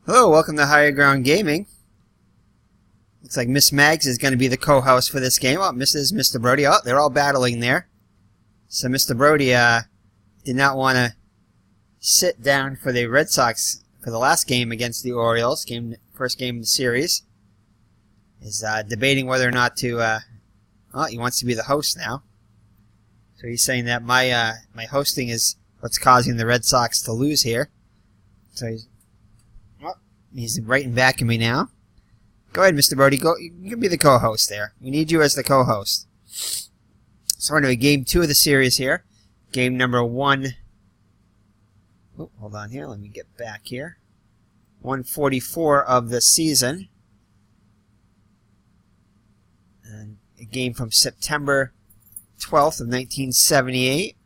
Hello, welcome to Higher Ground Gaming. Looks like Miss Mags is going to be the co-host for this game. Oh, Mr. Brody. Oh, they're all battling there. So Mr. Brody did not want to sit down for the Red Sox for the last game against the Orioles. First game of the series. Is debating whether or not to... he wants to be the host now. So he's saying that my hosting is what's causing the Red Sox to lose here. So he's writing back at me now. Go ahead, Mr. Brody. You can be the co-host there. We need you as the co-host. So we're going to game 2 of the series here. Game number 1. Oh, hold on here. Let me get back here. 144 of the season. And a game from September 12th of 1978.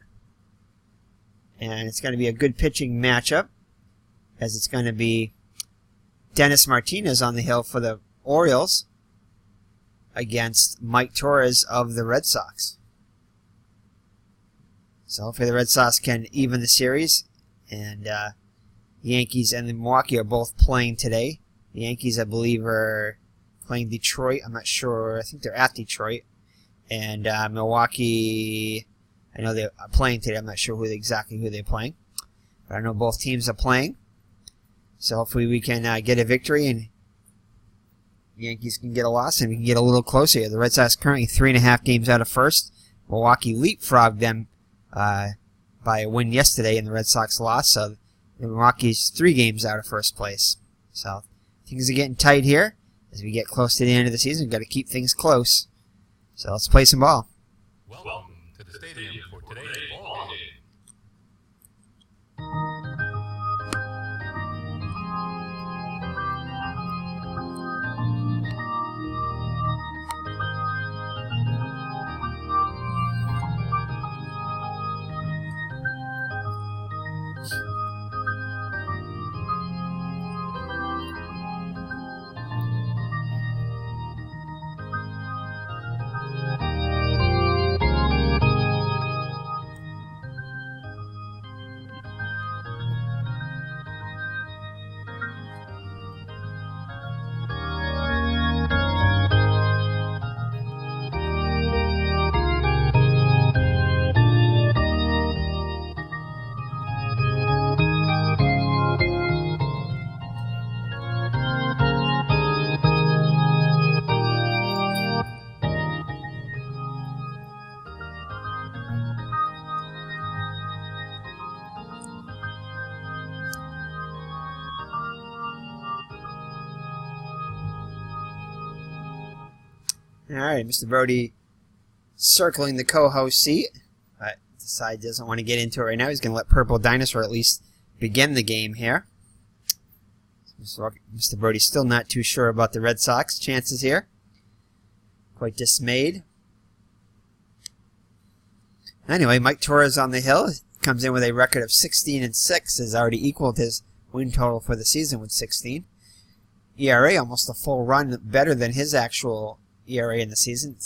And it's going to be a good pitching matchup, as it's going to be Dennis Martinez on the hill for the Orioles against Mike Torrez of the Red Sox. So hopefully the Red Sox can even the series. And Yankees and the Milwaukee are both playing today. The Yankees, I believe, are playing Detroit. I'm not sure. I think they're at Detroit. And Milwaukee, I know they're playing today. I'm not sure exactly who they're playing. But I know both teams are playing. So hopefully we can get a victory and the Yankees can get a loss and we can get a little closer here. The Red Sox currently 3.5 games out of first. Milwaukee leapfrogged them by a win yesterday and the Red Sox lost. So Milwaukee's 3 games out of first place. So things are getting tight here. As we get close to the end of the season, we've got to keep things close. So let's play some ball. Welcome to the stadium for today's ball game. Alright, Mr. Brody circling the co-host seat. But decides doesn't want to get into it right now. He's going to let Purple Dinosaur at least begin the game here. Mr. Brody's still not too sure about the Red Sox chances here. Quite dismayed. Anyway, Mike Torrez on the hill comes in with a record of 16-6. Has already equaled his win total for the season with 16. ERA almost a full run better than his actual ERA in the season,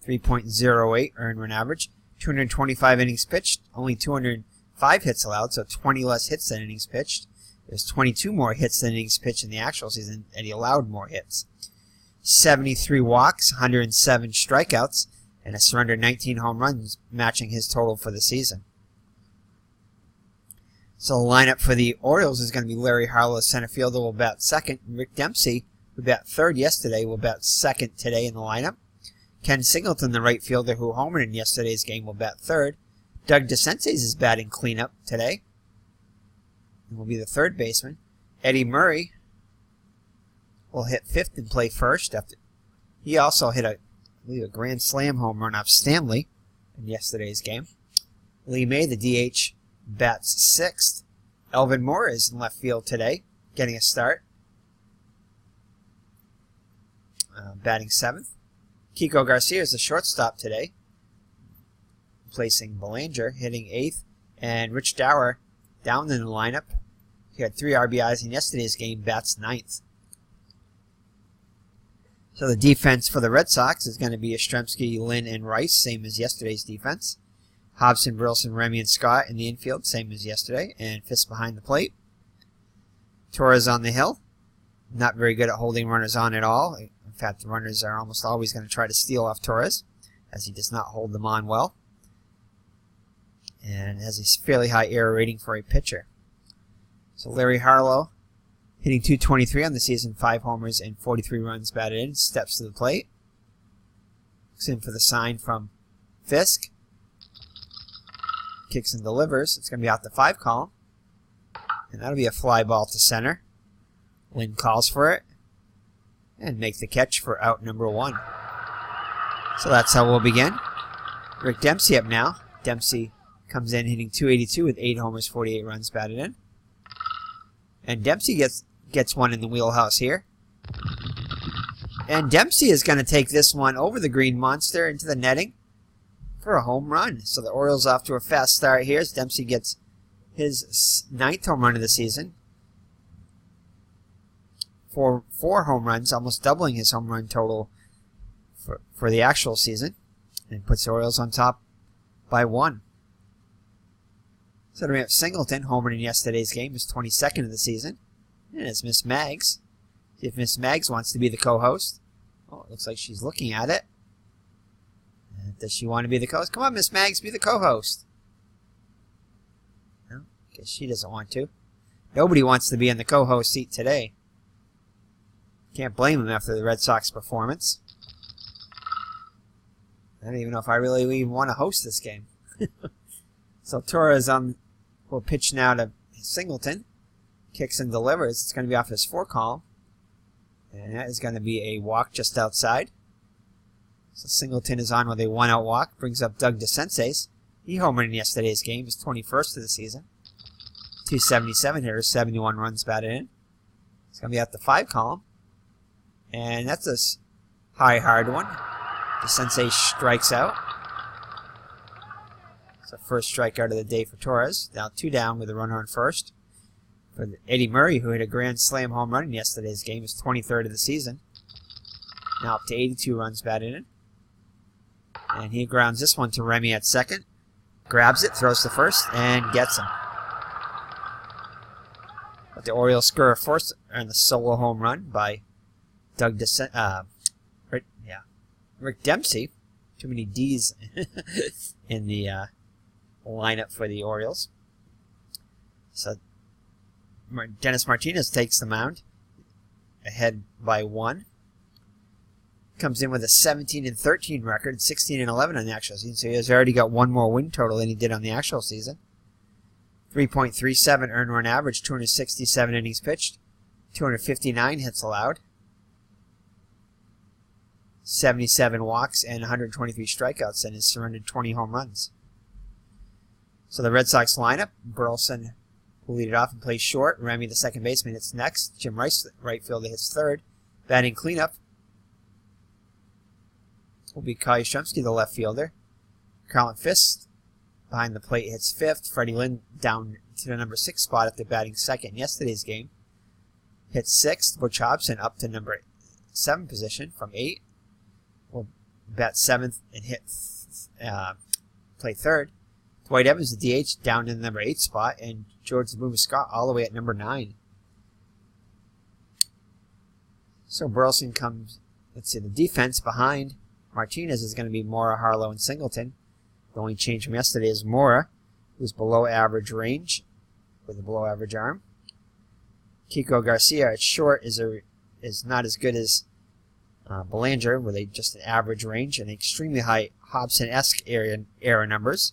3.08 earned run average, 225 innings pitched, only 205 hits allowed, so 20 less hits than innings pitched. There's 22 more hits than innings pitched in the actual season, and he allowed more hits. 73 walks, 107 strikeouts, and a surrender 19 home runs, matching his total for the season. So the lineup for the Orioles is going to be Larry Harlow, center fielder, will bat second, and Rick Dempsey, who bat third yesterday, will bat second today in the lineup. Ken Singleton, the right fielder who homered in yesterday's game, will bat third. Doug DeCences is batting cleanup today and will be the third baseman. Eddie Murray will hit fifth and play first. He also hit a grand slam home run off Stanley in yesterday's game. Lee May, the DH, bats sixth. Elvin Moore is in left field today, getting a start. Batting seventh. Kiko Garcia is the shortstop today, replacing Belanger, hitting eighth. And Rich Dower down in the lineup. He had 3 RBIs in yesterday's game, bats ninth. So the defense for the Red Sox is going to be Yastrzemski, Lynn, and Rice, same as yesterday's defense. Hobson, Burleson, Remy, and Scott in the infield, same as yesterday, and Fisk behind the plate. Torres on the hill. not very good at holding runners on at all. In fact, the runners are almost always going to try to steal off Torrez, as he does not hold them on well. And has a fairly high error rating for a pitcher. So Larry Harlow, hitting .223 on the season, 5 homers and 43 runs batted in, steps to the plate. Looks in for the sign from Fisk. Kicks and delivers. It's going to be out the 5 column. And that'll be a fly ball to center. Lynn calls for it. And make the catch for out number 1. So that's how we'll begin. Rick Dempsey up now. Dempsey comes in hitting .282 with 8 homers, 48 runs batted in. And Dempsey gets one in the wheelhouse here. And Dempsey is going to take this one over the Green Monster into the netting for a home run. So the Orioles off to a fast start here as Dempsey gets his 9th home run of the season. For 4 home runs, almost doubling his home run total for the actual season. And puts the Orioles on top by 1. So we have Singleton, homered in yesterday's game, his 22nd of the season. And it's Miss Maggs. See if Miss Maggs wants to be the co-host. Oh, it looks like she's looking at it. Does she want to be the co-host? Come on, Miss Maggs, be the co-host. No, guess she doesn't want to. Nobody wants to be in the co-host seat today. Can't blame them after the Red Sox performance. I don't even know if I really even want to host this game. So Torrez will pitch now to Singleton. Kicks and delivers. It's going to be off his 4 column. And that is going to be a walk just outside. So Singleton is on with a 1-out walk. Brings up Doug DeCences. He homered in yesterday's game. His 21st of the season. .277 hitters, 71 runs batted in. It's going to be at the 5 column. And that's a high, hard one. DeCences strikes out. It's the first strikeout of the day for Torrez. Now 2 down with a runner on first. For Eddie Murray, who hit a grand slam home run in yesterday's game, his 23rd of the season. Now up to 82 runs batted in. And he grounds this one to Remy at second. Grabs it, throws to first, and gets him. But the Orioles score a first and the solo home run by Rick Dempsey. Too many D's in the lineup for the Orioles. So Dennis Martinez takes the mound, ahead by 1. Comes in with a 17-13 record, 16-11 on the actual season, so he has already got 1 more win total than he did on the actual season. 3.37 earned run average, 267 innings pitched, 259 hits allowed, 77 walks, and 123 strikeouts, and has surrendered 20 home runs. So the Red Sox lineup, Burleson will lead it off and play short. Remy, the second baseman, hits next. Jim Rice, the right fielder, hits third. Batting cleanup will be Kai Yastrzemski, the left fielder. Carlin Fisk behind the plate hits 5th. Freddie Lynn down to the number 6 spot after batting second in yesterday's game. Hits 6th. Butch Hobson up to number 7 position from 8. Will bat 7th and play 3rd. Dwight Evans, the DH, down in the number 8 spot, and George Boomer Scott all the way at number 9. So Burleson comes, the defense behind Martinez is going to be Mora, Harlow, and Singleton. The only change from yesterday is Mora, who's below average range with a below average arm. Kiko Garcia at short is not as good as Belanger with just an average range and extremely high Hobson-esque error numbers.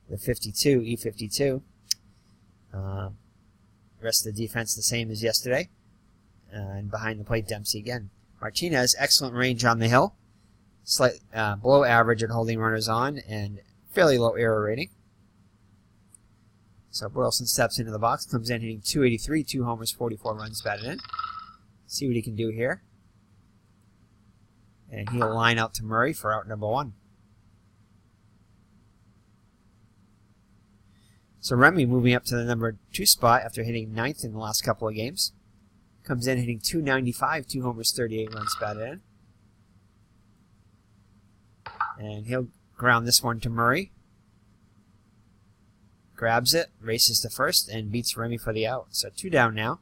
The 52, E52. Rest of the defense the same as yesterday. And behind the plate, Dempsey again. Martinez, excellent range on the hill. Slight below average at holding runners on and fairly low error rating. So Burleson steps into the box, comes in hitting .283, 2 homers, 44 runs batted in. See what he can do here. And he'll line out to Murray for out number 1. So Remy moving up to the number 2 spot after hitting 9th in the last couple of games. Comes in hitting .295, 2 homers, 38 runs batted in. And he'll ground this one to Murray. Grabs it, races to first, and beats Remy for the out. So 2 down now.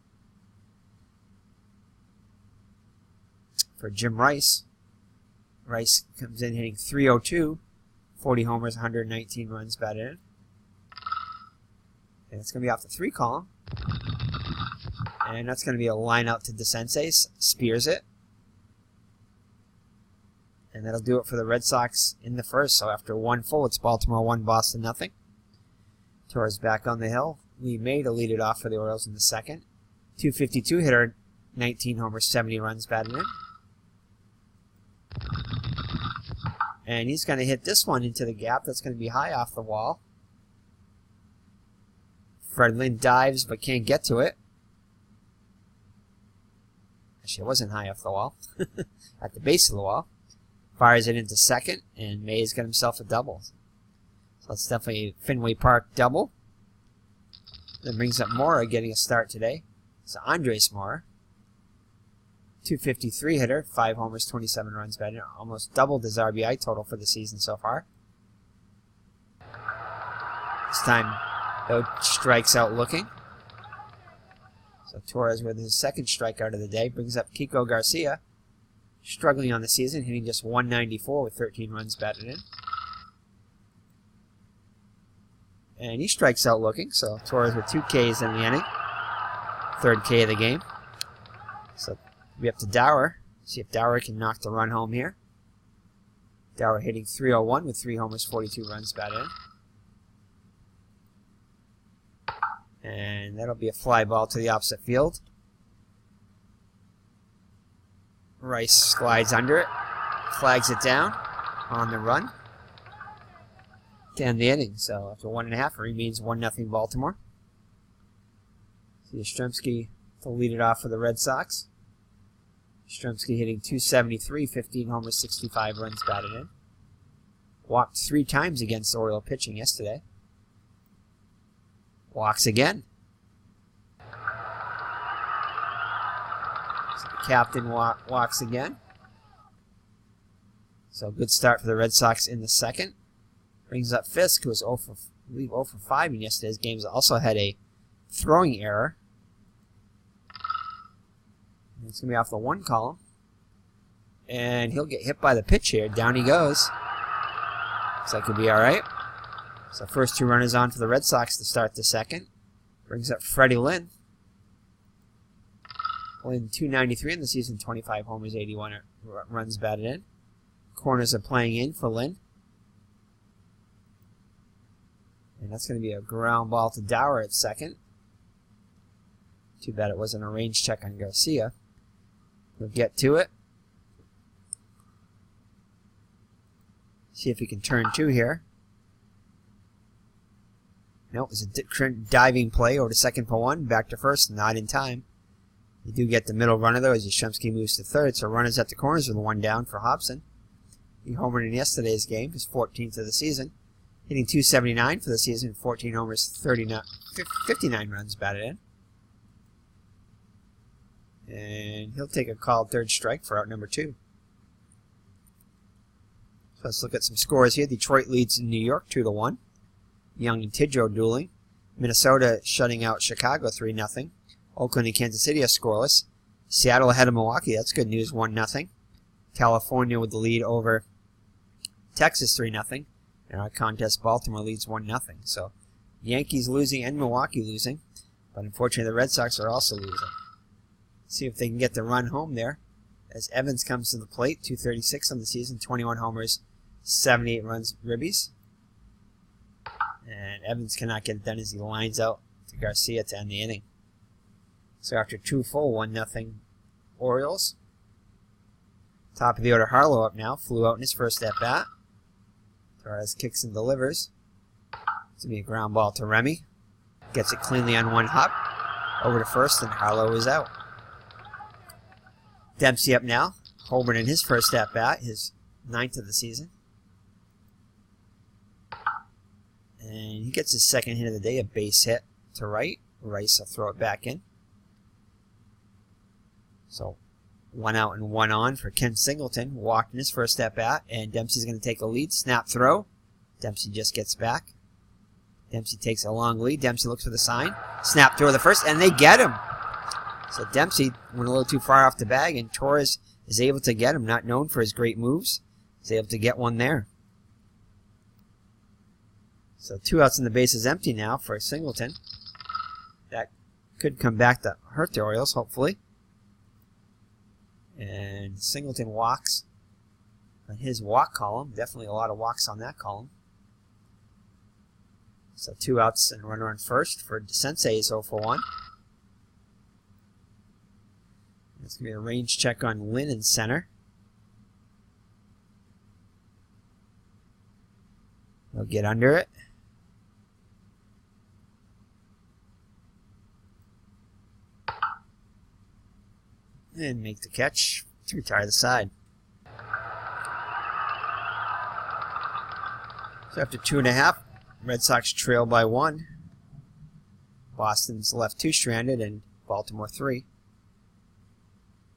for Jim Rice. Rice comes in hitting .302, 40 homers, 119 runs batted in. And it's going to be off the 3 column. And that's going to be a line out to DeSensei. Spears it. And that'll do it for the Red Sox in the first. So after 1 full, it's Baltimore 1, Boston nothing. Torrez back on the hill. Lee May to lead it off for the Orioles in the second. .252 hitter, 19 homers, 70 runs batted in. And he's going to hit this one into the gap. That's going to be high off the wall. Fred Lynn dives but can't get to it. Actually, it wasn't high off the wall. At the base of the wall. Fires it into second, and May's got himself a double. So it's definitely a Fenway Park double. That brings up Mora getting a start today. So Andres Mora. .253 hitter, 5 homers, 27 runs batted in. Almost doubled his RBI total for the season so far. This time, though, strikes out looking. So Torrez with his second strikeout of the day brings up Kiko Garcia. Struggling on the season, hitting just .194 with 13 runs batted in. And he strikes out looking, so Torrez with 2 Ks in the inning. 3rd K of the game. So we up to Dower. See if Dower can knock the run home here. Dower hitting .301 with 3 homers, 42 runs batted in. And that'll be a fly ball to the opposite field. Rice slides under it, flags it down on the run to end the inning. So after 1.5, it remains 1-0 Baltimore. See Yastrzemski to lead it off for the Red Sox. Yastrzemski hitting .273, 15 homers, 65 runs batted in. Walked 3 times against Oriole pitching yesterday. Walks again. Captain walks again. So good start for the Red Sox in the second. Brings up Fisk, who was 0 for 5 in yesterday's games. Also had a throwing error. And it's going to be off the 1 column. And he'll get hit by the pitch here. Down he goes. Looks like he'll be all right. So first 2 runners on for the Red Sox to start the second. Brings up Freddie Lynn. Lynn .293 in the season, 25 homers, 81 runs batted in. Corners are playing in for Lynn. And that's going to be a ground ball to Dower at second. Too bad it wasn't a range check on Garcia. We'll get to it. See if he can turn 2 here. Nope, it's a diving play over to second for 1. Back to first, not in time. You do get the middle runner, though, as Yastrzemski moves to third. So runners at the corners with 1 down for Hobson. He homered in yesterday's game, his 14th of the season. Hitting .279 for the season, 14 homers, 59 runs batted in. And he'll take a called 3rd strike for out number 2. So let's look at some scores here. Detroit leads in New York 2-1. Young and Tidrow dueling. Minnesota shutting out Chicago 3-0. Oakland and Kansas City are scoreless. Seattle ahead of Milwaukee. That's good news, 1-0. California with the lead over Texas 3-0. And our contest, Baltimore leads 1-0. So Yankees losing and Milwaukee losing. But unfortunately, the Red Sox are also losing. See if they can get the run home there. As Evans comes to the plate, .236 on the season, 21 homers, 78 runs, ribbies. And Evans cannot get it done as he lines out to Garcia to end the inning. So after 2 full, 1-0 Orioles. Top of the order, Harlow up now. Flew out in his first at-bat. Torres kicks and delivers. It's going to be a ground ball to Remy. Gets it cleanly on 1 hop. Over to first, and Harlow is out. Dempsey up now. Holborn in his first at-bat, his 9th of the season. And he gets his second hit of the day, a base hit to right. Rice will throw it back in. So 1 out and 1 on for Ken Singleton. Walked in his first at-bat, and Dempsey's going to take a lead. Snap throw. Dempsey just gets back. Dempsey takes a long lead. Dempsey looks for the sign. Snap throw the first, and they get him. So Dempsey went a little too far off the bag, and Torres is able to get him. Not known for his great moves. Is able to get one there. So 2 outs and the base is empty now for Singleton. That could come back to hurt the Orioles, hopefully. And Singleton walks on his walk column. Definitely a lot of walks on that column. So 2 outs and a runner on first for DeSensei is 0 for 1. It's going to be a range check on Lynn in center. He'll get under it. And make the catch to retire the side. So after 2.5, Red Sox trail by 1. Boston's left 2 stranded and Baltimore 3.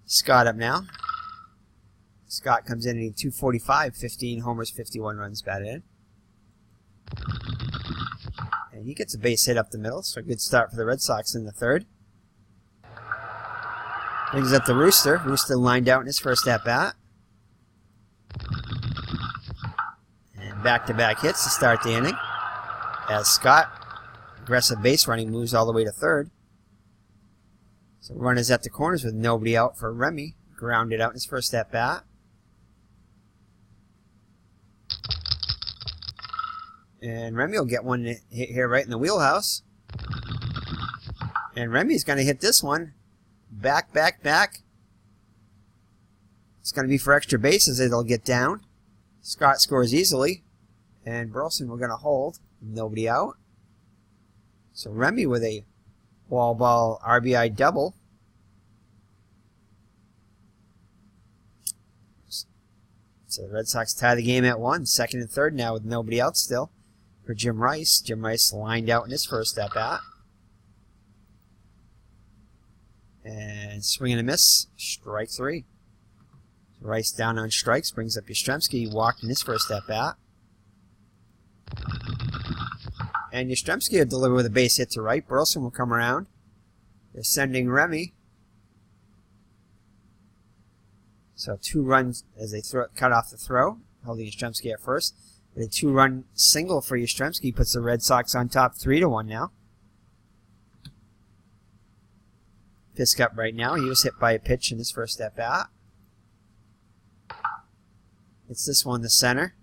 Scott up now. Scott comes in at 245, 15 homers, 51 runs batted in. And he gets a base hit up the middle, so a good start for the Red Sox in the 3rd. Brings up the Rooster. Rooster lined out in his first at-bat. And back-to-back hits to start the inning. As Scott, aggressive base running, moves all the way to 3rd. So runners at the corners with nobody out for Remy. Grounded out in his first at-bat. And Remy will get one hit here right in the wheelhouse. And Remy's going to hit this one. Back, back, back. It's going to be for extra bases. It'll get down. Scott scores easily. And Burleson we're going to hold. Nobody out. So Remy with a wall ball RBI double. So the Red Sox tie the game at 1. 2nd and 3rd now with nobody out still for Jim Rice. Jim Rice lined out in his first at-bat. And swing and a miss. Strike 3. So Rice down on strikes. Brings up Yastrzemski. He walked in his first at-bat. And Yastrzemski will deliver with a base hit to right. Burleson will come around. They're sending Remy. So 2 runs as they cut off the throw. Holding Yastrzemski at first. But a 2-run single for Yastrzemski puts the Red Sox on top 3-1 now. Fisk up right now. He was hit by a pitch in his first at-bat. It's this one, the center.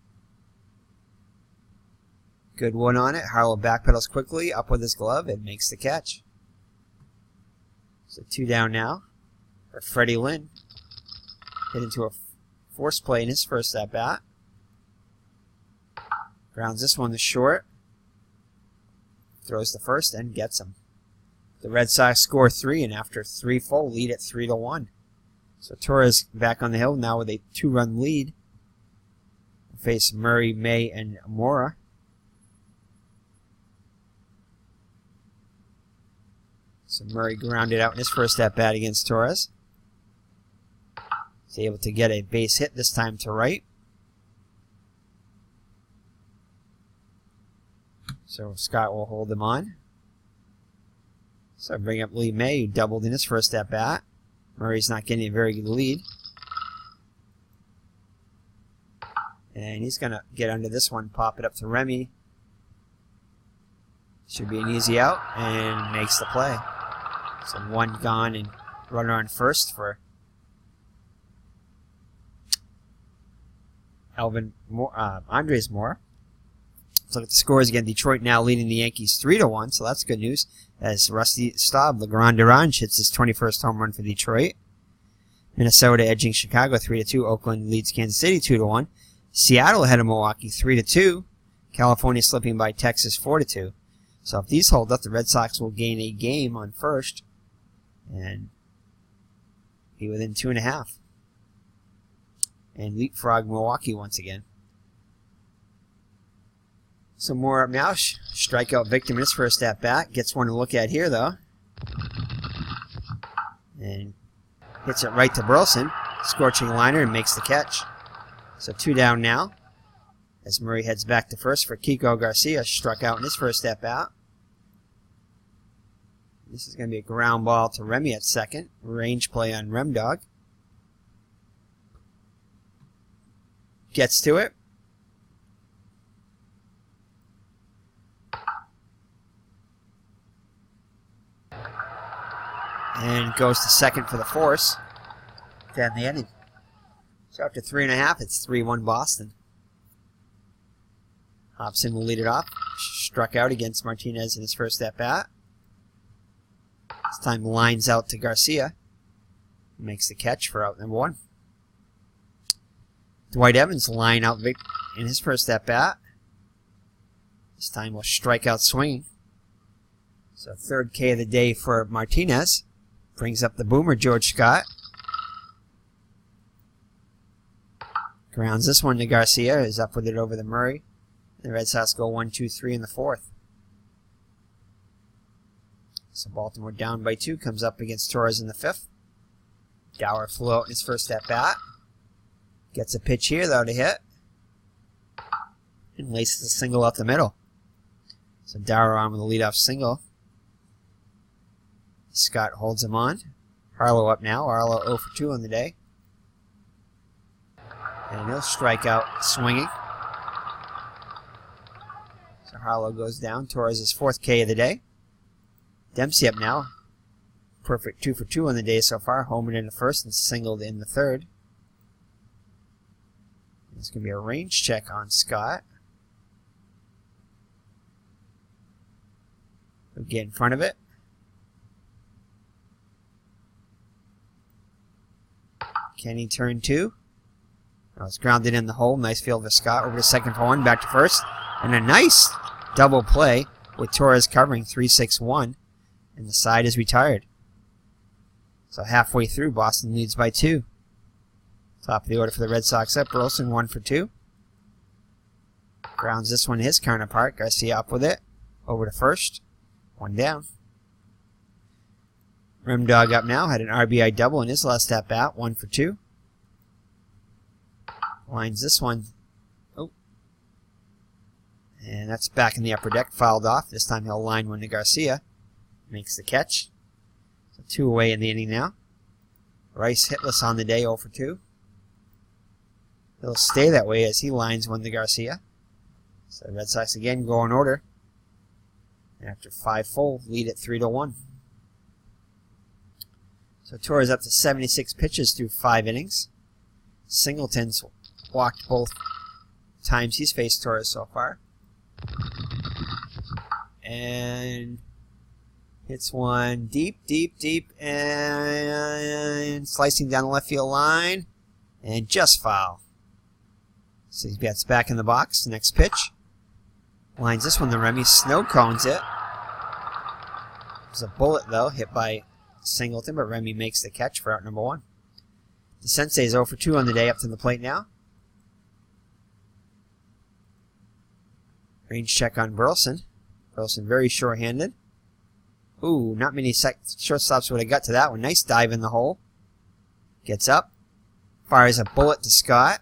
Good one on it. Harlow backpedals quickly, up with his glove, and makes the catch. So 2 down now for Freddie Lynn. Hit into a force play in his first at-bat. Grounds this one to short. Throws the first and gets him. The Red Sox score 3, and after 3 full, lead at 3-1. So Torrez back on the hill now with a 2-run lead. We'll face Murray, May, and Mora. So Murray grounded out in his first at-bat against Torrez. He's able to get a base hit this time to right. So Scott will hold him on. So I bring up Lee May, who doubled in his first at-bat. Murray's not getting a very good lead. And he's going to get under this one, pop it up to Remy. Should be an easy out, and makes the play. So 1 gone and runner on first for Andres Moore. Let's look at the scores again. Detroit now leading the Yankees 3-1, so that's good news. As Rusty Staub, Legrand Durange hits his 21st home run for Detroit. Minnesota edging Chicago 3-2. Oakland leads Kansas City 2-1. Seattle ahead of Milwaukee 3-2. California slipping by Texas 4-2. So if these hold up, the Red Sox will gain a game on first and be within 2.5. And leapfrog Milwaukee once again. Some more up now. Strikeout victim in his first at-bat. Gets one to look at here, though. And hits it right to Burleson. Scorching liner and makes the catch. So 2 down now. As Murray heads back to first for Kiko Garcia. Struck out in his first at-bat. This is going to be a ground ball to Remy at second. Range play on Remdog. gets to it. And goes to second for the force to end the inning. So after 3.5, it's 3-1 Boston. Hobson will lead it off. Struck out against Martinez in his first at-bat. This time lines out to Garcia. Makes the catch for out number 1. Dwight Evans line out in his first at-bat. This time will strike out swinging. So third K of the day for Martinez. Brings up the boomer, George Scott. Grounds this one to Garcia. Is up with it over the Murray. The Red Sox go 1-2-3 in the 4th. So Baltimore down by 2. Comes up against Torrez in the 5th. Dower flew out in his first at-bat. Gets a pitch here without a hit. And laces a single up the middle. So Dower on with a leadoff single. Scott holds him on. Harlow up now. Harlow 0 for 2 on the day. And he'll strike out swinging. So Harlow goes down. Torres' 4th K of the day. Dempsey up now. Perfect 2 for 2 on the day so far. Homered in the 1st and singled in the 3rd. There's going to be a range check on Scott. He'll get in front of it. Kenny turn 2. Oh, it's grounded in the hole. Nice field for Scott. Over to second for 1. Back to first. And a nice double play with Torres covering 3-6-1. And the side is retired. So halfway through, Boston leads by 2. Top of the order for the Red Sox up. Burleson 1 for 2. Grounds this one to his counterpart. Garcia up with it. Over to first. 1 down. Rimdog up now. Had an RBI double in his last at-bat. 1 for 2. Lines this one. Oh. And that's back in the upper deck. Fouled off. This time he'll line one to Garcia. Makes the catch. So 2 away in the inning now. Rice hitless on the day. 0 for 2. He'll stay that way as he lines one to Garcia. So the Red Sox again go in order. And after 5 full, lead at 3-1. So Torres up to 76 pitches through 5 innings. Singleton's walked both times he's faced Torres so far. And hits one deep, and slicing down the left field line. And just foul. So he gets back in the box. Next pitch. Lines this one to Remy. Snow cones it. There's a bullet, though, hit by Singleton, but Remy makes the catch for out number 1. The Sensei's 0 for 2 on the day, up to the plate now. Range check on Burleson. Burleson very sure-handed. Ooh, not many shortstops would have got to that one. Nice dive in the hole. Gets up. Fires a bullet to Scott.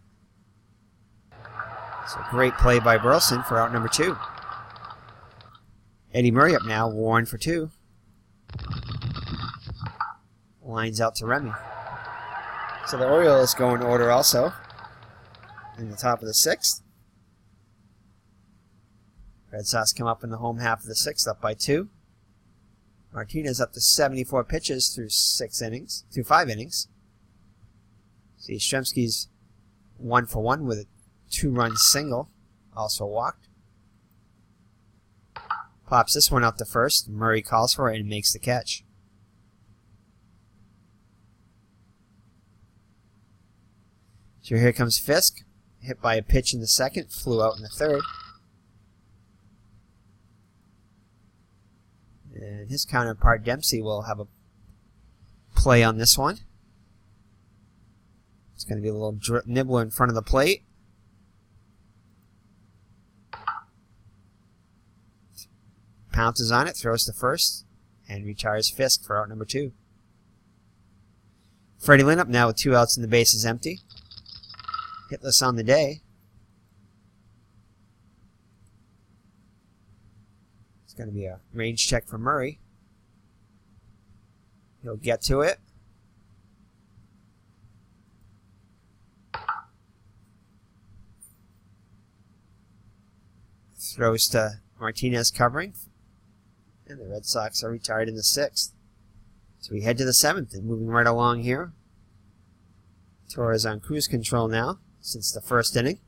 So great play by Burleson for out number 2. Eddie Murray up now, 1 for 2. Lines out to Remy. So the Orioles go in order also. In the top of the 6th. Red Sox come up in the home half of the 6th, up by 2. Martinez up to 74 pitches through 5 innings. See, Yastrzemski's 1 for 1 with a 2-run single, also walked. Pops this one out to first. Murray calls for it and makes the catch. So here comes Fisk. Hit by a pitch in the 2nd, flew out in the 3rd. And his counterpart Dempsey will have a play on this one. It's going to be a little nibbler in front of the plate. Pounces on it, throws to first, and retires Fisk for out number 2. Freddie Lynn up now with 2 outs and the base is empty. Hitless on the day. It's going to be a range check for Murray. He'll get to it. Throws to Martinez covering. And the Red Sox are retired in the 6th. So we head to the 7th and moving right along here. Torrez on cruise control now since the first inning.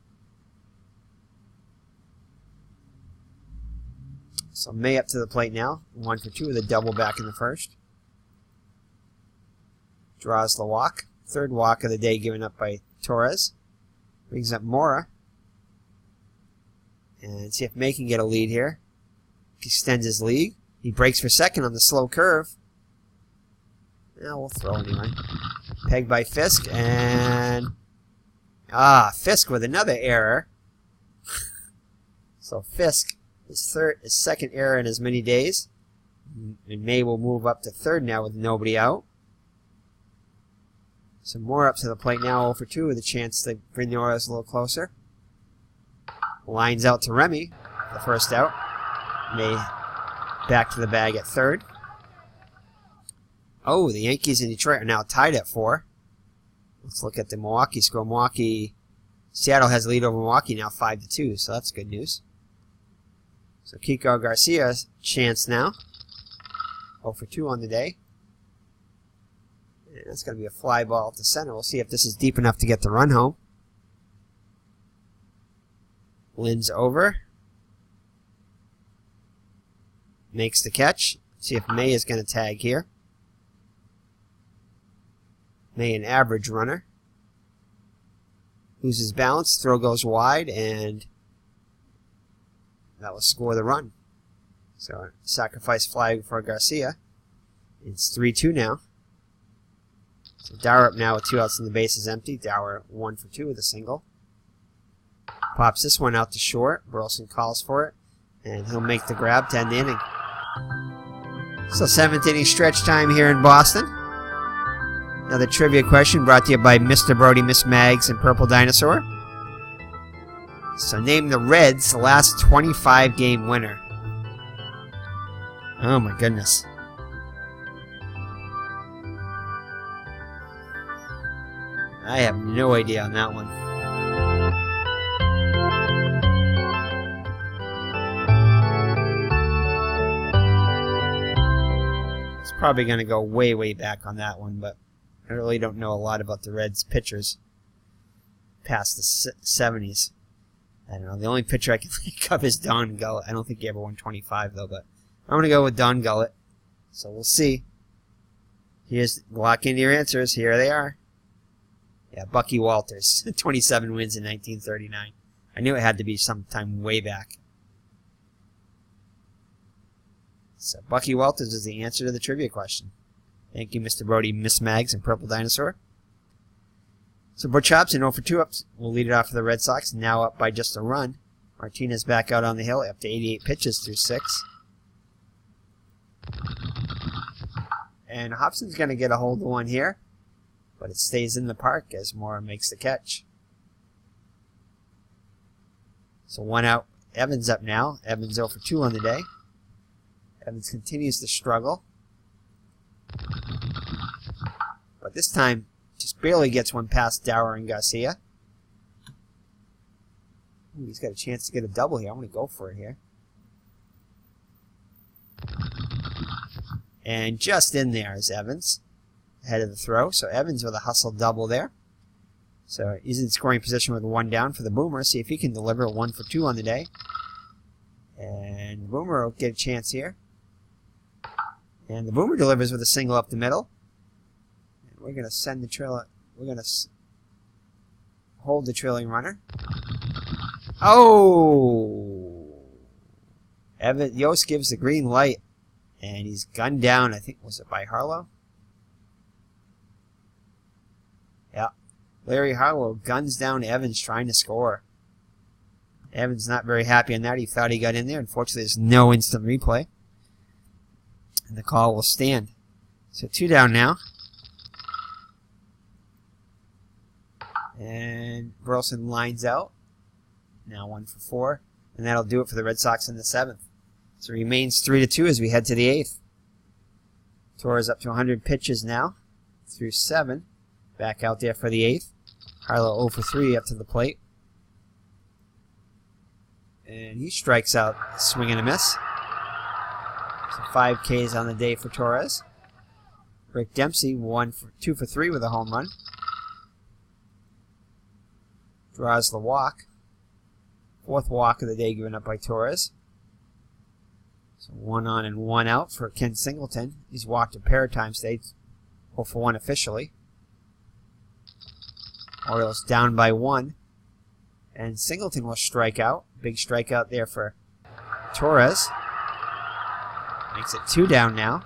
So May up to the plate now. 1 for 2 with a double back in the first. Draws the walk. 3rd walk of the day given up by Torrez. Brings up Mora. And see if May can get a lead here. Extends his lead. He breaks for second on the slow curve. Now we'll throw anyway. Pegged by Fisk. And... Fisk with another error. So Fisk, his 2nd error in as many days. And May will move up to 3rd now with nobody out. So more up to the plate now, 0 for 2 with a chance to bring the Orioles a little closer. Lines out to Remy, the first out. May back to the bag at 3rd. Oh, the Yankees in Detroit are now tied at 4. Let's look at the Milwaukee score. Seattle has a lead over Milwaukee now 5-2, so that's good news. So Kiko Garcia's chance now. 0 for 2 on the day. And that's going to be a fly ball to center. We'll see if this is deep enough to get the run home. Lynn's over. Makes the catch. See if May is going to tag here. May an average runner. Loses balance. Throw goes wide, and that will score the run. So sacrifice flag for Garcia. It's 3-2 now. So Dower up now with 2 outs and the base is empty. Dower 1 for 2 with a single. Pops this one out to short. Burleson calls for it. And he'll make the grab to end the inning. So 7th inning stretch time here in Boston. Another trivia question brought to you by Mr. Brody, Miss Mags, and Purple Dinosaur. So name the Reds' last 25-game winner. Oh my goodness. I have no idea on that one. It's probably going to go way, way back on that one, but I really don't know a lot about the Reds pitchers past the 70s. I don't know. The only pitcher I can think of is Don Gullett. I don't think he ever won 25, though, but I'm going to go with Don Gullett. So we'll see. Lock into your answers. Here they are. Yeah, Bucky Walters. 27 wins in 1939. I knew it had to be sometime way back. So Bucky Walters is the answer to the trivia question. Thank you, Mr. Brody, Miss Mags, and Purple Dinosaur. So Butch Hobson 0 for 2 ups. We'll lead it off for the Red Sox. Now up by just a run. Martinez back out on the hill, up to 88 pitches through 6. And Hobson's going to get a hold of one here, but it stays in the park as Mora makes the catch. So 1 out. Evans up now. Evans 0 for 2 on the day. Evans continues to struggle. But this time, just barely gets one past Dower and Garcia. Ooh, he's got a chance to get a double here. I'm going to go for it here. And just in there is Evans, ahead of the throw. So Evans with a hustle double there. So he's in scoring position with 1 down for the Boomer. See if he can deliver 1 for 2 on the day. And the Boomer will get a chance here. And the Boomer delivers with a single up the middle. And we're going to send the trailer. We're going to hold the trailing runner. Oh! Yost gives the green light. And he's gunned down, I think, was it by Harlow? Yeah. Larry Harlow guns down Evans trying to score. Evans not very happy on that. He thought he got in there. Unfortunately, there's no instant replay. And the call will stand. So 2 down now. And Burleson lines out. Now 1 for 4. And that'll do it for the Red Sox in the 7th. So it remains 3-2 as we head to the 8th. Torres up to 100 pitches now through 7. Back out there for the 8th. Harlow 0 for 3 up to the plate. And he strikes out, swing and a miss. So 5 Ks on the day for Torrez. Rick Dempsey, 2 for 3 with a home run. Draws the walk. 4th walk of the day given up by Torrez. So 1 on and 1 out for Ken Singleton. He's walked a pair of times today. 0 for 1 officially. Orioles down by 1. And Singleton will strike out. Big strikeout there for Torrez. Makes it 2 down now.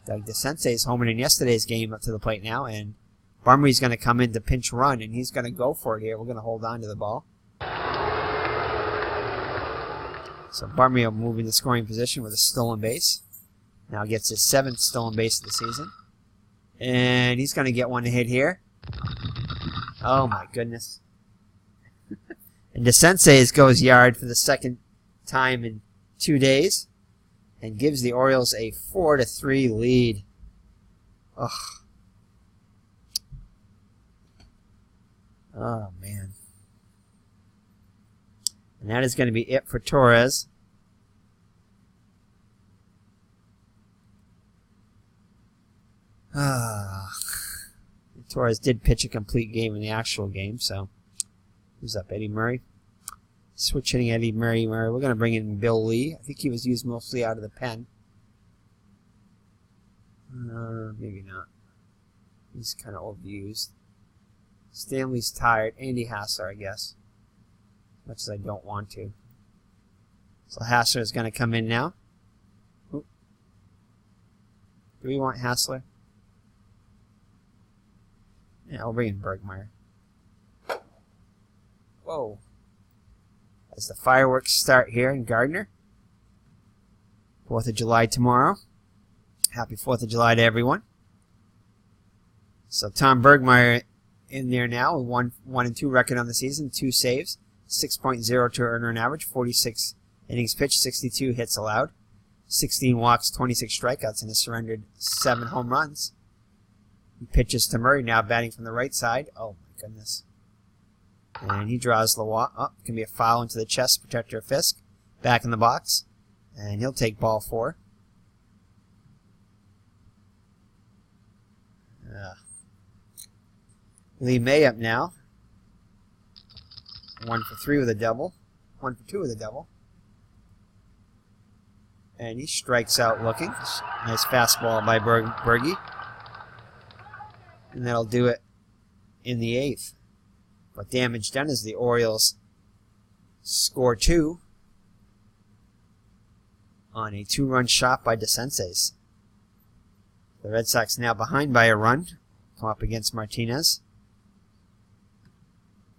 Doug DeSensei's homing in yesterday's game up to the plate now. And Barmre's going to come in to pinch run. And he's going to go for it here. We're going to hold on to the ball. So Barmre will move into scoring position with a stolen base. Now gets his 7th stolen base of the season. And he's going to get one to hit here. Oh my goodness. And DeSensei goes yard for the 2nd time in 2 days. And gives the Orioles a 4-3 lead. Ugh. Oh man. And that is going to be it for Torrez. Torrez did pitch a complete game in the actual game, so who's up? Eddie Murray. Switch hitting Eddie Murray. We're going to bring in Bill Lee. I think he was used mostly out of the pen. Maybe not. He's kind of overused. Stanley's tired. Andy Hassler, I guess. As much as I don't want to. So Hassler is going to come in now. Ooh. Do we want Hassler? Yeah, I'll bring in Bergmeyer. Whoa. As the fireworks start here in Gardner. 4th of July tomorrow. Happy 4th of July to everyone. So Tom Bergmeyer in there now with 1-2 record on the season, 2 saves, 6.02 earned average, 46 innings pitched, 62 hits allowed, 16 walks, 26 strikeouts, and has surrendered 7 home runs. He pitches to Murray now, batting from the right side. Oh my goodness. And he draws the walk. Oh, it can be a foul into the chest, protector of Fisk. Back in the box. And he'll take ball 4. Lee May up now. 1 for 3 with a double. 1 for 2 with a double. And he strikes out looking. Nice fastball by Bergie. And that'll do it in the 8th. But damage done as the Orioles score 2 on a 2-run shot by DeSensei. The Red Sox now behind by a run. Come up against Martinez,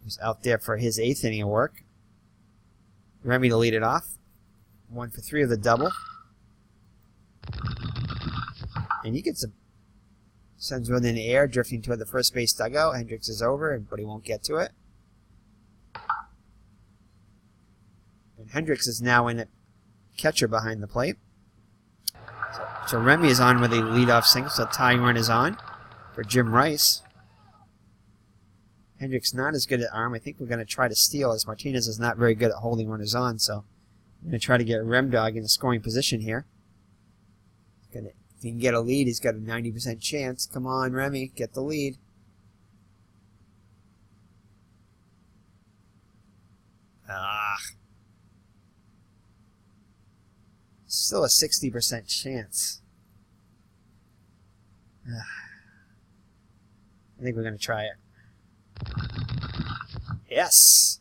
who's out there for his 8th inning of work. Remy to lead it off. 1 for 3 of the double. And he gets a sends one in the air, drifting toward the first base dugout. Hendricks is over, but he won't get to it. And Hendricks is now in at catcher behind the plate. So Remy is on with a leadoff single, so tying run is on for Jim Rice. Hendricks not as good at arm. I think we're going to try to steal, as Martinez is not very good at holding runners on, so I'm going to try to get Remdog in a scoring position here. If he can get a lead, he's got a 90% chance. Come on, Remy, get the lead. Still a 60% chance. I think we're going to try it. Yes!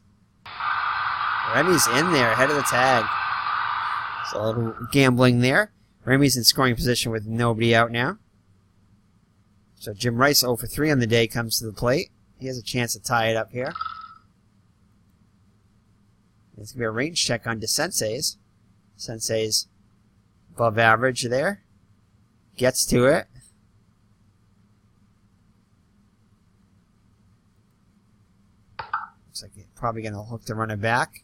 Remy's in there, ahead of the tag. So a little gambling there. Remy's in scoring position with nobody out now. So Jim Rice, 0 for 3 on the day, comes to the plate. He has a chance to tie it up here. It's going to be a range check on DeSensei's. Sensei's above average there. Gets to it. Looks like he's probably going to hook the runner back.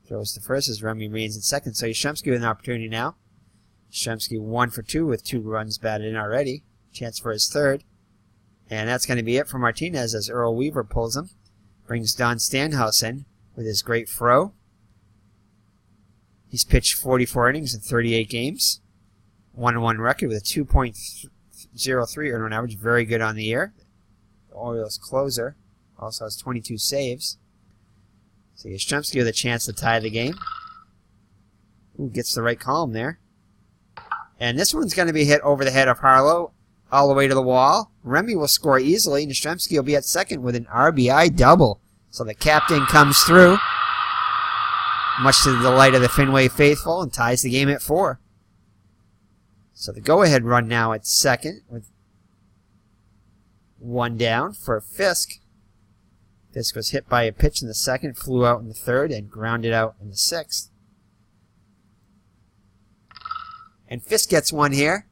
Throws to first as Remy remains in second. So Yastrzemski with an opportunity now. Yastrzemski 1 for 2 with 2 runs batted in already. Chance for his 3rd. And that's going to be it for Martinez as Earl Weaver pulls him. Brings Don Stanhouse in. with his great throw. He's pitched 44 innings in 38 games. 1-1 record with a 2.03 earned run average. Very good on the year. The Orioles closer also has 22 saves. So Yastrzemski with a chance to tie the game. Ooh, gets the right column there. And this one's going to be hit over the head of Harlow all the way to the wall. Remy will score easily, and Yastrzemski will be at second with an RBI double. So the captain comes through, much to the delight of the Fenway faithful, and ties the game at 4. So the go-ahead run now at second with 1 down for Fisk. Fisk was hit by a pitch in the second, flew out in the third, and grounded out in the 6th. And Fisk gets one here.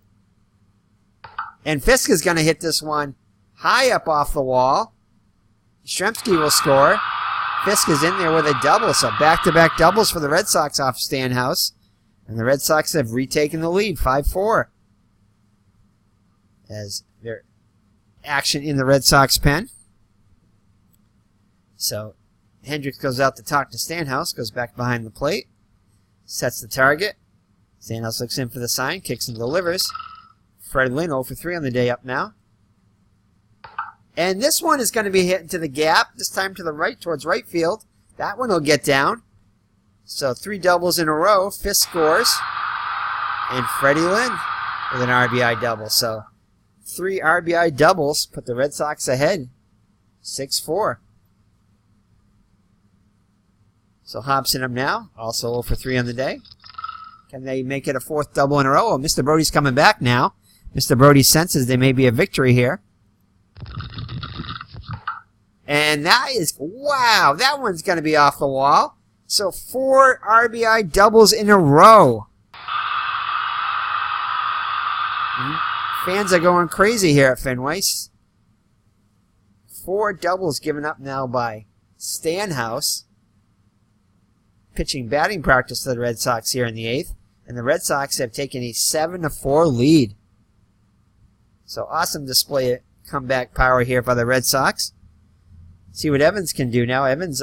And Fisk is going to hit this one high up off the wall. Yastrzemski will score. Fisk is in there with a double, so back-to-back doubles for the Red Sox off Stanhouse. And the Red Sox have retaken the lead, 5-4. As their action in the Red Sox pen. So Hendricks goes out to talk to Stanhouse, goes back behind the plate, sets the target. Stanhouse looks in for the sign, kicks and delivers. Fred Lynn 0 for 3 on the day up now. And this one is going to be hit into the gap, this time to the right, towards right field. That one will get down. So 3 doubles in a row. Fisk scores. And Freddie Lynn with an RBI double. So 3 RBI doubles put the Red Sox ahead, 6-4. So Hobson up now, also 0 for 3 on the day. Can they make it a 4th double in a row? Oh, Mr. Brody's coming back now. Mr. Brody senses there may be a victory here. And that is, wow, that one's going to be off the wall. So 4 RBI doubles in a row. Fans are going crazy here at Fenway. 4 doubles given up now by Stanhouse. Pitching batting practice to the Red Sox here in the 8th. And the Red Sox have taken a 7-4 lead. So awesome display of comeback power here by the Red Sox. See what Evans can do now. Evans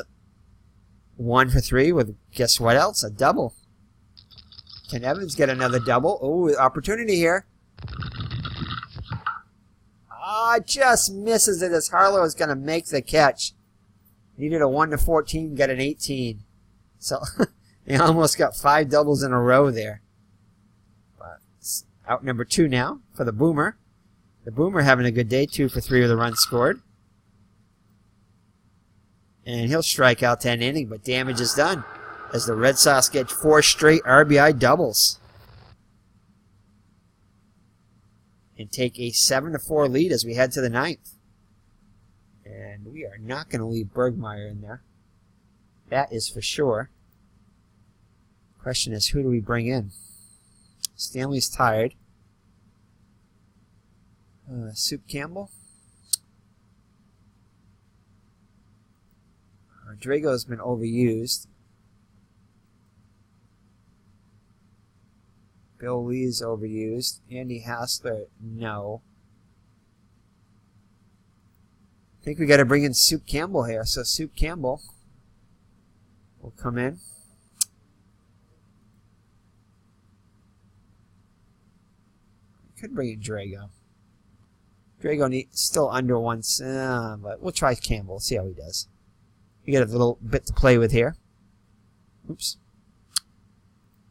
1 for 3 with, guess what else? A double. Can Evans get another double? Oh, opportunity here. Ah, just misses it as Harlow is going to make the catch. Needed a 1-14, got an 18. So they almost got 5 doubles in a row there. But out number 2 now for the Boomer. The Boomer having a good day, 2 for 3 with a run scored. And he'll strike out to end inning, but damage is done as the Red Sox get 4 straight RBI doubles. And take a 7-4 lead as we head to the 9th. And we are not going to leave Bergmeyer in there. That is for sure. Question is, who do we bring in? Stanley's tired. Soup Campbell. Drago's been overused. Bill Lee's overused. Andy Hassler, no. I think we got to bring in Soup Campbell here. So Soup Campbell will come in. Could bring in Drago. Drago still under once, but we'll try Campbell. See how he does. You got a little bit to play with here. Oops.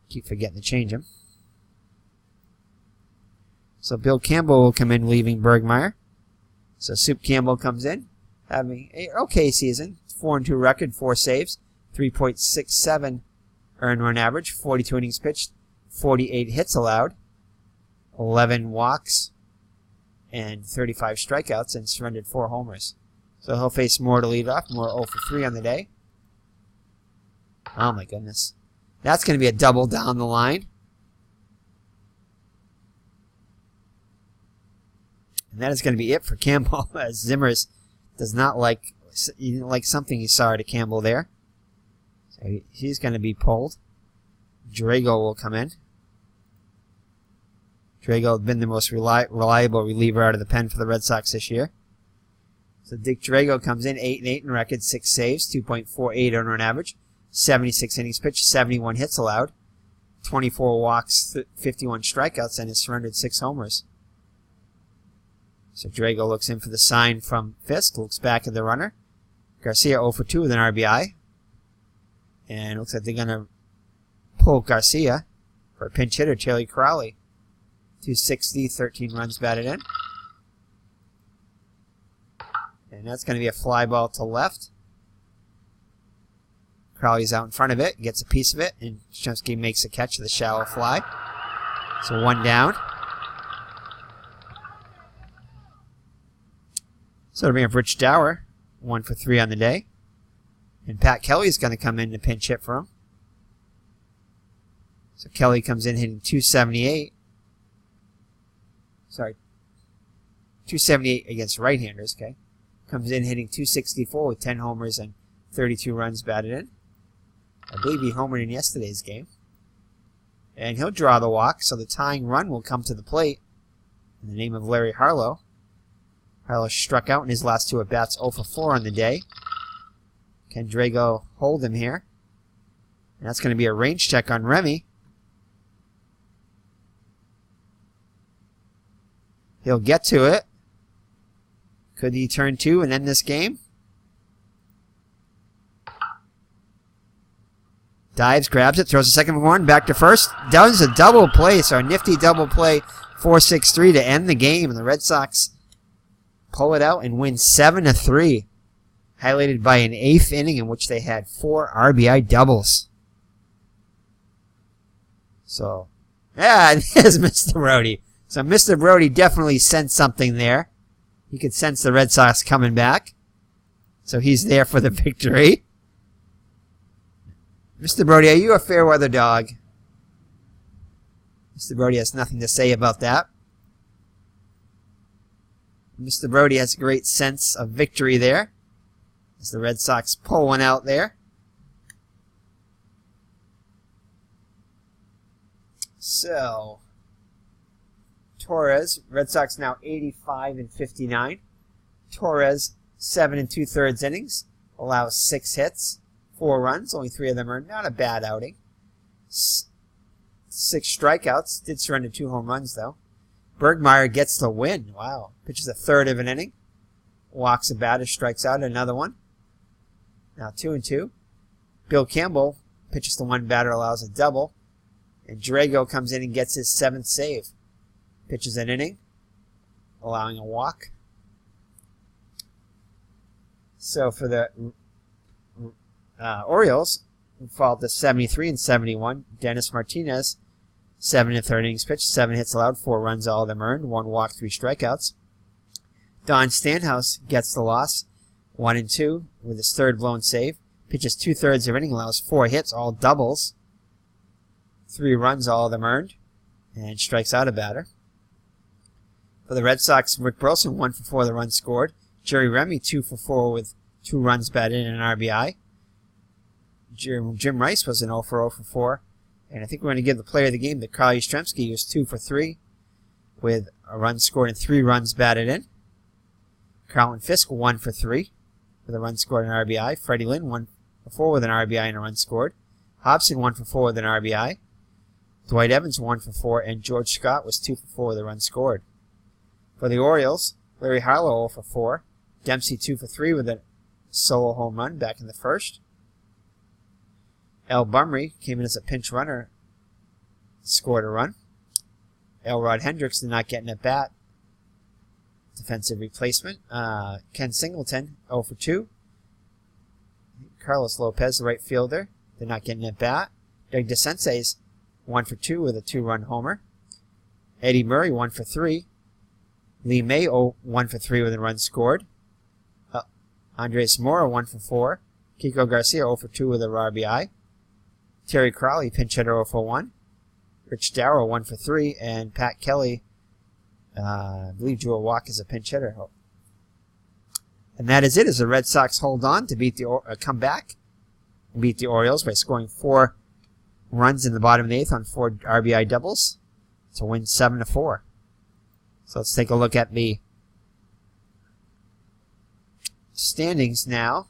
Keep forgetting to change him. So Bill Campbell will come in, leaving Bergmeyer. So Soup Campbell comes in, having an okay season. 4-2 record, 4 saves, 3.67 earned run average, 42 innings pitched, 48 hits allowed, 11 walks, and 35 strikeouts, and surrendered 4 homers. So he'll face Moore to lead off. Moore 0 for 3 on the day. Oh my goodness. That's going to be a double down the line. And that is going to be it for Campbell, as Zimmers does not like something he saw to Campbell there. So he's going to be pulled. Drago will come in. Drago has been the most reliable reliever out of the pen for the Red Sox this year. So Dick Drago comes in 8-8 in record, 6 saves, 2.48 earned average, 76 innings pitched, 71 hits allowed, 24 walks, 51 strikeouts, and has surrendered 6 homers. So Drago looks in for the sign from Fisk, looks back at the runner. Garcia 0 for 2 with an RBI. And it looks like they're going to pull Garcia for a pinch hitter, Terry Crowley. 260, 13 runs batted in. And that's going to be a fly ball to left. Crowley's out in front of it, gets a piece of it, and Yastrzemski makes a catch of the shallow fly. So 1 down. So it'll bring up Rich Dower, 1 for 3 on the day. And Pat Kelly's going to come in to pinch hit for him. So Kelly comes in hitting 278. Sorry, 278 against right-handers, okay. Comes in hitting 264 with 10 homers and 32 runs batted in. I believe he homered in yesterday's game. And he'll draw the walk, so the tying run will come to the plate in the name of Larry Harlow. Harlow struck out in his last 2 at-bats, 0 for 4 on the day. Can Drago hold him here? And that's going to be a range check on Remy. He'll get to it. Could he turn 2 and end this game? Dives, grabs it, throws a second one, back to first. Does a double play, so a nifty double play, 4-6-3 to end the game. And the Red Sox pull it out and win 7-3. Highlighted by an 8th inning in which they had 4 RBI doubles. So, yeah, there's Mr. Brody. So Mr. Brody definitely sensed something there. He could sense the Red Sox coming back. So he's there for the victory. Mr. Brody, are you a fair weather dog? Mr. Brody has nothing to say about that. Mr. Brody has a great sense of victory there, as the Red Sox pull one out there. So, Torrez, Red Sox now 85-59. Torrez, 7 2/3 innings, allows 6 hits, 4 runs, only 3 of them earned. Not a bad outing. 6 strikeouts, did surrender 2 home runs though. Bergmeyer gets the win. Wow. Pitches a third of an inning. Walks a batter, strikes out another one. Now 2-2. Bill Campbell pitches to 1 batter, allows a double. And Drago comes in and gets his 7th save. Pitches an inning, allowing a walk. So for the Orioles, who fall to 73-71, Dennis Martinez, 7 1/3 innings pitched, 7 hits allowed, 4 runs, all of them earned, 1 walk, 3 strikeouts. Don Stanhouse gets the loss, 1-2 with his 3rd blown save. Pitches 2/3 of an inning, allows 4 hits, all doubles, 3 runs, all of them earned, and strikes out a batter. For the Red Sox, Rick Burleson, 1 for 4 the runs scored. Jerry Remy, 2 for 4 with 2 runs batted in and an RBI. Jim Rice was an 0 for 4. And I think we're going to give the player of the game to Carl Yastrzemski. He was 2 for 3 with a run scored and 3 runs batted in. Carlton Fisk, 1 for 3 with a run scored and an RBI. Freddie Lynn, 1 for 4 with an RBI and a run scored. Hobson, 1 for 4 with an RBI. Dwight Evans, 1 for 4. And George Scott was 2 for 4 with a run scored. For the Orioles, Larry Harlow 0 for 4. Dempsey 2 for 3 with a solo home run back in the first. Al Bumry came in as a pinch runner, scored a run. Elrod Hendricks did not get an at-bat. Defensive replacement. Ken Singleton, 0 for 2. Carlos Lopez, the right fielder, did not get an at-bat. Doug DeSense's 1 for 2 with a 2-run homer. Eddie Murray, 1 for 3. Lee May, 1 for 3 with a run scored. Andres Mora, 1 for 4. Kiko Garcia, 0 for 2 with a RBI. Terry Crowley, pinch hitter, 0 for 1. Rich Dower, 1 for 3. And Pat Kelly, I believe, drew a walk as a pinch hitter. And that is it, as the Red Sox hold on to beat come back and beat the Orioles by scoring 4 runs in the bottom of the 8th on 4 RBI doubles to win 7-4. So let's take a look at the standings now.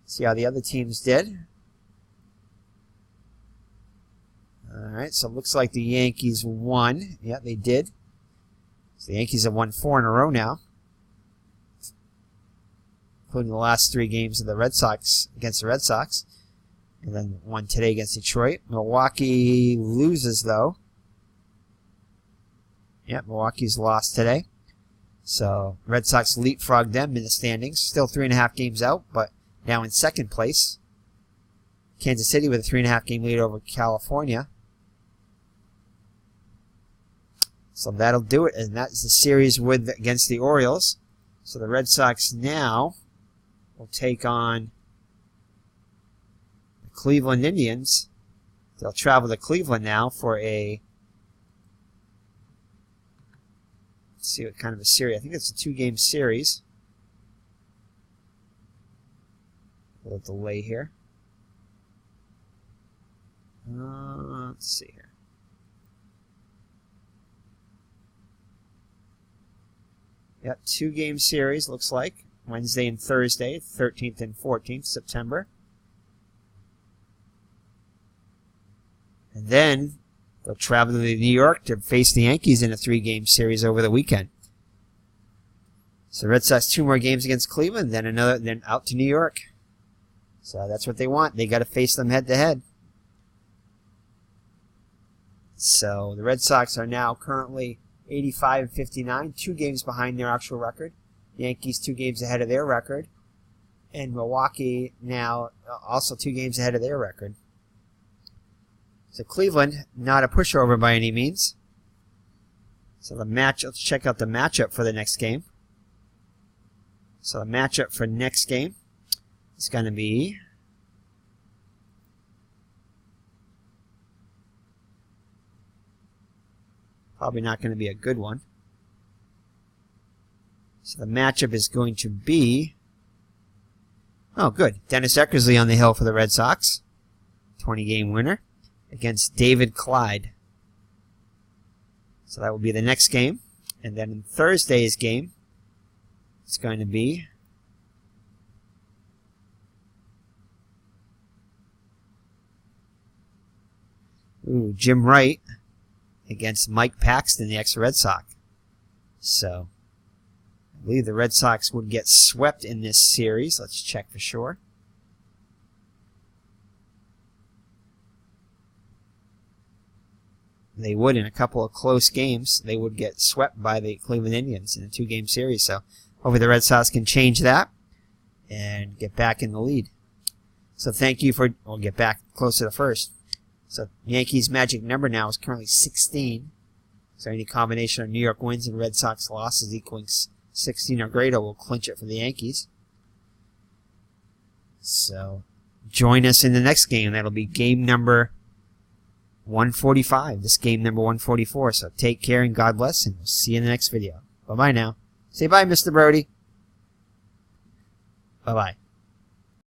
See how the other teams did. Alright, so it looks like the Yankees won. Yeah, they did. So the Yankees have won 4 in a row now, including the last 3 games of the Red Sox against the Red Sox. And then won today against Detroit. Milwaukee loses, though. Yep, Milwaukee's lost today. So Red Sox leapfrogged them in the standings. Still 3.5 games out, but now in second place. Kansas City with a 3.5 game lead over California. So that'll do it, and that's the series against the Orioles. So the Red Sox now will take on the Cleveland Indians. They'll travel to Cleveland now for a, let's see what kind of a series. I think it's a 2-game series. A little delay here. Let's see here. Yep, 2-game series, looks like. Wednesday and Thursday, 13th and 14th September. And then they'll travel to New York to face the Yankees in a 3-game series over the weekend. So Red Sox 2 more games against Cleveland, then out to New York. So that's what they want. They got to face them head to head. So the Red Sox are now currently 85-59, 2 games behind their actual record. The Yankees 2 games ahead of their record. And Milwaukee now also 2 games ahead of their record. So Cleveland, not a pushover by any means. So let's check out the matchup for the next game. So the matchup for next game is going to be probably not going to be a good one. So the matchup is going to be, oh good, Dennis Eckersley on the hill for the Red Sox, 20-game winner, against David Clyde. So that will be the next game. And then in Thursday's game, it's going to be Jim Wright against Mike Paxton, the ex-Red Sox. So I believe the Red Sox would get swept in this series. Let's check for sure. They would, in a couple of close games, they would get swept by the Cleveland Indians in a 2-game series. So hopefully the Red Sox can change that and get back in the lead. So thank you for, we'll get back closer to first. So Yankees' magic number now is currently 16. So any combination of New York wins and Red Sox losses equaling 16 or greater will clinch it for the Yankees. So join us in the next game. That'll be game number 145. This game number 144. So take care and God bless, and we'll see you in the next video. Bye-bye now. Say bye, Mr. Brody. Bye-bye.